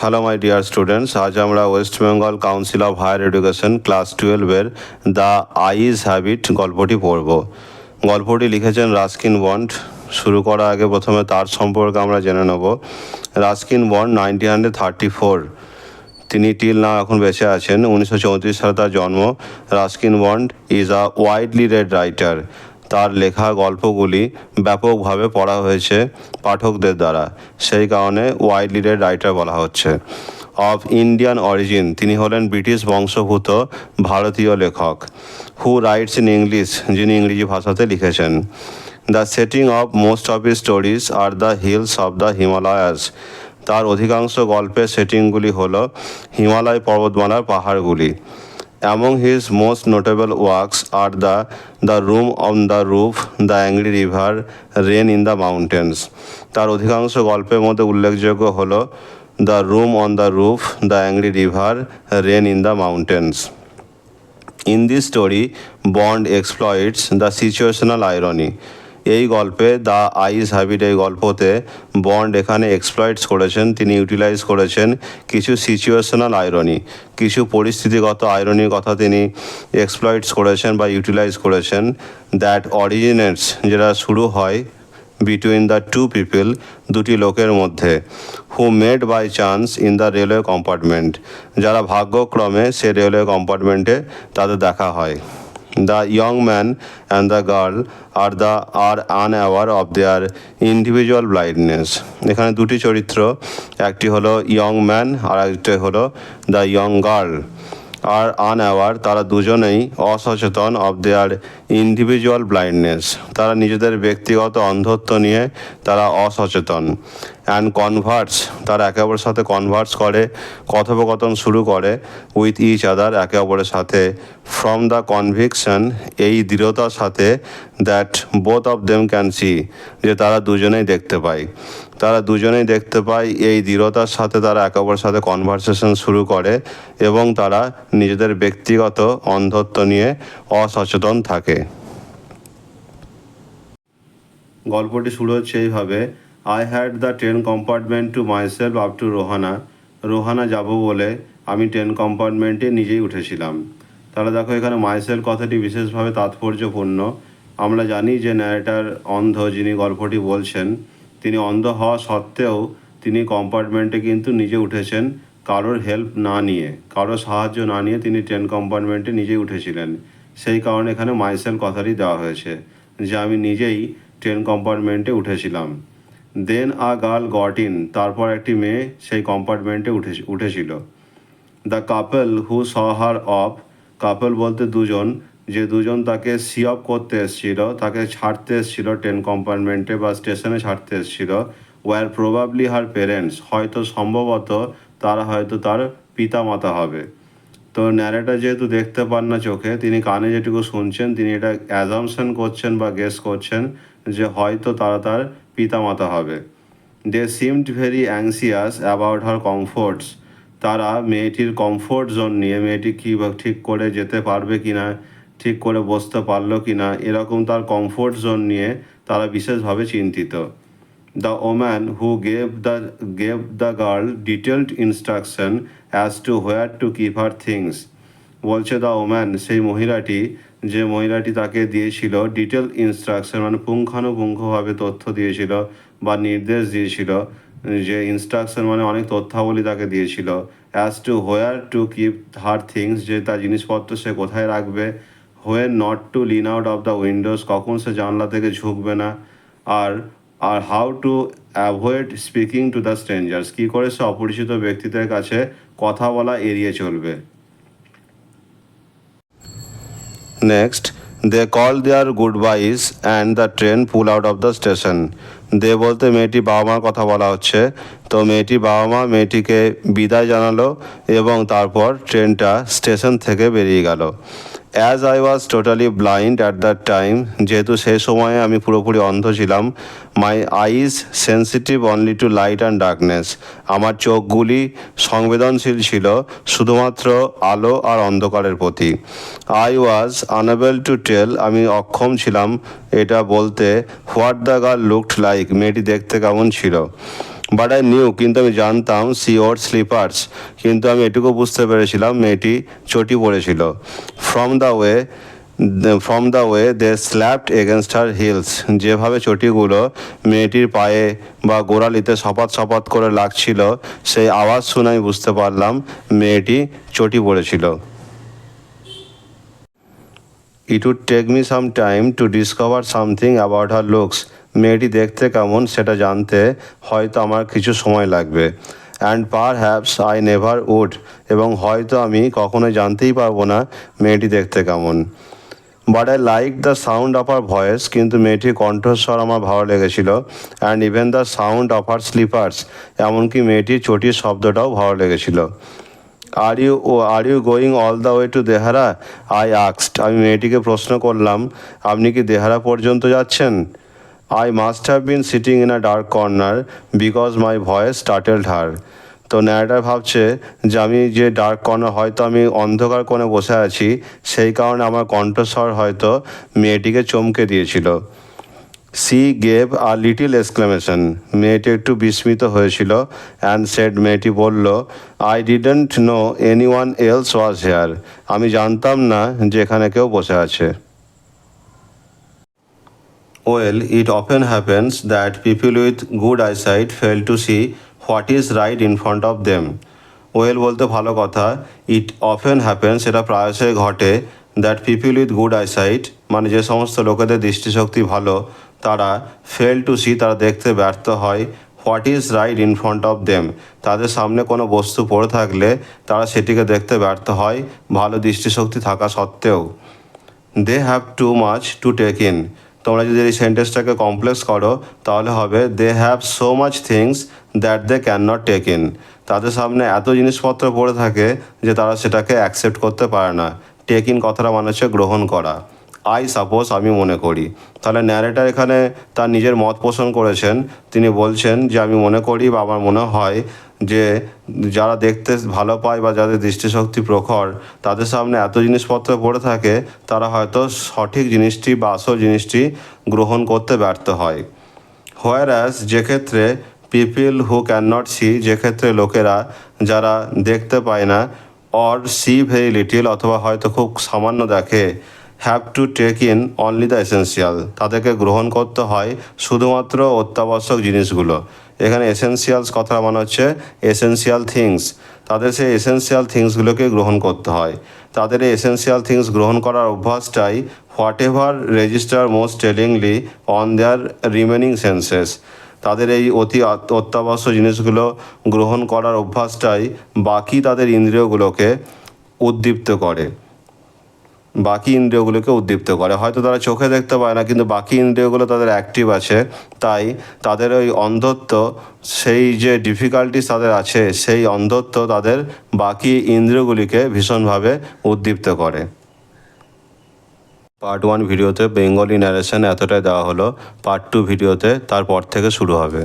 Hello my dear students, আজ আমরা West Bengal Council of Higher Education class 12-এর the eyes have it গল্পটি পড়ব। গল্পটি লিখেছেন রাস্কিন বন্ড। শুরু করার আগে প্রথমে তার সম্পর্কে আমরা জেনে নেব। রাস্কিন বন্ড 1934, তিনি টিল নাও এখন বেঁচে আছেন। 1934 সালে তার জন্ম। Ruskin bond is a widely red writer. তার লেখা গল্পগুলি ব্যাপকভাবে পড়া হয়েছে পাঠকদের দ্বারা, সেই কারণে ওয়াইডলি রেড রাইটার বলা হচ্ছে। অফ ইন্ডিয়ান অরিজিন, তিনি হলেন ব্রিটিশ বংশোদ্ভূত ভারতীয় লেখক। হু রাইটস ইন ইংলিশ, যিনি ইংরেজি ভাষাতে লিখেছেন। The setting of most of his stories are the hills of the Himalayas, তার অধিকাংশ গল্পের সেটিংগুলি হল হিমালয় পর্বতমালার পাহাড়গুলি। Among his most notable works are the room on the roof, the angry river, rain in the mountains, তার অধিকাংশ গল্পের মধ্যে উল্লেখযোগ্য হল the room on the roof, the angry river, rain in the mountains. In this story Bond exploits the situational irony, এই গল্পে the eyes habit, এই গল্পতে bond এখানে এক্সপ্লয়েটস করেছেন, তিনি ইউটিলাইজ করেছেন কিছু সিচুয়েশনাল আইরনি, কিছু পরিস্থিতিগত আইরনির কথা তিনি এক্সপ্লয়েটস করেছেন বা ইউটিলাইজ করেছেন। দ্যাট অরিজিনেটস, যেটা শুরু হয় বিটুইন দ্য টু পিপল, দুটি লোকের মধ্যে। Who made by chance in the railway compartment, যারা ভাগ্যক্রমে সে রেলওয়ে কম্পার্টমেন্টে তাদের দেখা হয়। The young man and the girl are unaware of their individual blindness, এখানে দুটি চরিত্র, একটি হলো ইয়ং ম্যান আর একটি হলো the young girl. Are unaware, তারা দুজনেই অসচেতন অফ দেয়ার ইন্ডিভিজুয়াল ব্লাইন্ডনেস, তারা নিজেদের ব্যক্তিগত অন্ধত্ব নিয়ে তারা অসচেতন। অ্যান্ড কনভার্স, তারা একে অপরের সাথে কনভার্স করে, কথোপকথন শুরু করে উইথ ইচ আদার, একে অপরের সাথে। ফ্রম দ্য কনভিকশন, এই দৃঢ়তার সাথে, that both of them can see, যে তারা দুজনেই দেখতে পায়, তারা দুজনেই দেখতে পায়, এই দৃঢ়তার সাথে তারা একে অপরের সাথে কনভারসেশন শুরু করে এবং তারা নিজেদের ব্যক্তিগত অন্ধত্ব নিয়ে অসচেতন থাকে। গল্পটি শুরু হচ্ছে এইভাবে। I had the train compartment to myself up to Rohana, Rohana যাব বলে আমি ট্রেন কম্পার্টমেন্টে নিজেই উঠেছিলাম। তাহলে দেখো এখানে মাইসেলফ কথাটি বিশেষভাবে তাৎপর্যপূর্ণ। আমরা জানি যে ন্যারেটার অন্ধ, যিনি গল্পটি বলছেন, তিনি অন্ধ হওয়া সত্ত্বেও তিনি কম্পার্টমেন্টে কিন্তু নিজে উঠেছেন, কারোর হেল্প না নিয়ে, কারোর সাহায্য না নিয়ে তিনি ট্রেন কম্পার্টমেন্টে নিজেই উঠেছিলেন। সেই কারণে এখানে মাইসেলফ কথাটি দেওয়া হয়েছে, যে আমি নিজেই ট্রেন কম্পার্টমেন্টে উঠেছিলাম। দেন আ গার্ল গট ইন, তারপর একটি মেয়ে সেই কম্পার্টমেন্টে উঠেছিল। The couple who saw her of, কাপল বলতে দুজন, যে দুজন তাকে সি অফ করতে এসেছিল, তাকে ছাড়তে এসেছিল ট্রেন কম্পার্টমেন্টে বা স্টেশনে ছাড়তে এসেছিল। ওয়ার প্রবাবলি হার পেরেন্টস, হয়তো সম্ভবত তারা হয়তো তার পিতা মাতা হবে। তো ন্যারেটার যেহেতু দেখতে পান না চোখে, তিনি কানে যেটুকু শুনছেন তিনি এটা অ্যাজামশন করছেন বা গেস করছেন যে হয়তো তারা তার পিতা মাতা হবে। They seemed very anxious about her comforts, তারা মেয়েটির কমফোর্ট জোন নিয়ে, মেয়েটি কী ঠিক করে যেতে পারবে কি না, ঠিক করে বসতে পারলো কি না, এরকম তার কমফোর্ট জোন নিয়ে তারা বিশেষভাবে চিন্তিত। The woman who gave the girl detailed instruction as to where to keep her things, বলছে দ্য ওম্যান, সেই মহিলাটি, যে মহিলাটি তাকে দিয়েছিল ডিটেল ইনস্ট্রাকশন, মানে পুঙ্খানুপুঙ্খভাবে তথ্য দিয়েছিল বা নির্দেশ দিয়েছিল, যে ইনস্ট্রাকশন মানে অনেক তথ্যাবলী তাকে দিয়েছিল। As to where to keep her things, যে তার জিনিসপত্র সে কোথায় রাখবে। When not to lean out of the windows, কখন সে জানলা থেকে ঝুঁকবে না। আর how to avoid speaking to the strangers, কী করে সে অপরিচিত ব্যক্তিদের কাছে কথা বলা এড়িয়ে চলবে। Next, they call their goodbyes and the train pull out of the station. They বলতে মেয়েটি বাবা মার কথা বলা হচ্ছে। তো মেয়েটি বাবা মা মেয়েটিকে বিদায় জানালো এবং তারপর ট্রেনটা স্টেশন থেকে বেরিয়ে গেল। As I was totally blind at that time, যেহেতু সেই সময়ে আমি পুরোপুরি অন্ধ ছিলাম। My eyes sensitive only to light and darkness, আমার চোখগুলি সংবেদনশীল ছিল শুধুমাত্র আলো আর অন্ধকারের প্রতি। I was unable to tell, আমি অক্ষম ছিলাম এটা বলতে, what the girl looked like, মেয়েটি দেখতে কেমন ছিল। বাট আই নিউ, কিন্তু আমি জানতাম সি ওর স্লিপার্স, কিন্তু আমি এটুকু বুঝতে পেরেছিলাম মেয়েটি চটি পড়েছিল। From the way they slapped against her heels, যেভাবে চটিগুলো মেয়েটির পায়ে বা গোড়ালিতে সপাত সপাত করে লাগছিল, সেই আওয়াজ শুনে আমি বুঝতে পারলাম মেয়েটি চটি পড়েছিল। It would take me some time to discover something about her looks, মেয়েটি দেখতে কেমন সেটা জানতে হয়তো আমার কিছু সময় লাগবে। And perhaps I never would, এবং হয়তো আমি কখনোই জানতেই পারবো না মেয়েটি দেখতে কেমন। But I like the sound of her voice, কিন্তু মেয়েটির কণ্ঠস্বর আমার ভালো লেগেছিল। And even the sound of her slippers, এমনকি মেয়েটির চটির শব্দটাও ভালো লেগেছিল। Are you going all the way to Dehra, I আক্সড, আমি মেয়েটিকে প্রশ্ন করলাম, আপনি কি দেহারা পর্যন্ত যাচ্ছেন? I must have been sitting in a dark corner because my voice startled her. তো ন্যারেটার ভাবছে যে আমি যে ডার্ক কর্নার, হয়তো আমি অন্ধকার কোণে বসে আছি, সেই কারণে আমার কণ্ঠস্বর হয়তো মেয়েটিকে চমকে দিয়েছিল। C gave a little exclamation, মেয়েটি একটু বিস্মিত হয়েছিল। অ্যান্ড সেড, মেয়েটি বলল, I didn't know any one else was hair, আমি জানতাম না যে এখানে কেউ বসে আছে। Well, it often happens that people with good eyesight fail to see what is right in front of them. Well বলতে ভালো কথা, ইট অফেন হ্যাপেন্স, এটা প্রায়শই ঘটে, that people with good eyesight, মানে যে সমস্ত লোকেদের দৃষ্টিশক্তি ভালো, তারা ফেল টু সি, তারা দেখতে ব্যর্থ হয়, what is right in front of them, তাদের সামনে কোনো বস্তু পড়ে থাকলে তারা সেটিকে দেখতে ব্যর্থ হয় ভালো দৃষ্টিশক্তি থাকা সত্ত্বেও। They have too much to take in, তোমরা যদি এই সেন্টেন্সটাকে কমপ্লেক্স করো তাহলে হবে they have so much things that they cannot take in, তাদের সামনে এত জিনিসপত্র পড়ে থাকে যে তারা সেটাকে অ্যাকসেপ্ট করতে পারে না। টেক ইন কথাটা মানে হচ্ছে গ্রহণ করা। আই সাপোজ, আমি মনে করি, তাহলে ন্যারেটার এখানে তার নিজের মত পোষণ করেছেন। তিনি বলছেন যে আমি মনে করি বা আমার মনে হয় যে যারা দেখতে ভালো পায় বা যাদের দৃষ্টিশক্তি প্রখর, তাদের সামনে এত জিনিসপত্র পড়ে থাকে, তারা হয়তো সঠিক জিনিসটি বা আসল জিনিসটি গ্রহণ করতে ব্যর্থ হয়। হোয়ারাস, যে ক্ষেত্রে people who can not see, যে ক্ষেত্রে লোকেরা যারা দেখতে পায় না, অর সি ভেরি লিটিল, অথবা হয়তো খুব সামান্য দেখে, have to take in only the essential, তাদেরকে গ্রহণ করতে হয় শুধুমাত্র অত্যাবশ্যক জিনিসগুলো। এখানে এসেন্সিয়ালস কথা মানে হচ্ছে এসেন্সিয়াল থিংস, তাদের সেই এসেন্সিয়াল থিংসগুলোকে গ্রহণ করতে হয়। তাদের এই এসেন্সিয়াল থিংস গ্রহণ করার অভ্যাসটাই whatever register most tellingly on their remaining senses, তাদের এই অত্যাবশ্যক জিনিসগুলো গ্রহণ করার অভ্যাসটাই বাকি তাদের ইন্দ্রিয়গুলোকে উদ্দীপ্ত করে, হয়তো তারা চোখে দেখতে পায় না, কিন্তু বাকি ইন্দ্রিয়গুলো তাদের অ্যাক্টিভ আছে, তাই তাদের ওই অন্ধত্ব, সেই যে ডিফিকাল্টিস তাদের আছে, সেই অন্ধত্ব তাদের বাকি ইন্দ্রিয়গুলিকে ভীষণভাবে উদ্দীপ্ত করে। পার্ট 1 ভিডিওতে বেঙ্গলি ন্যারেশন এতটাই দেওয়া হলো, পার্ট 2 ভিডিওতে তারপর থেকে শুরু হবে।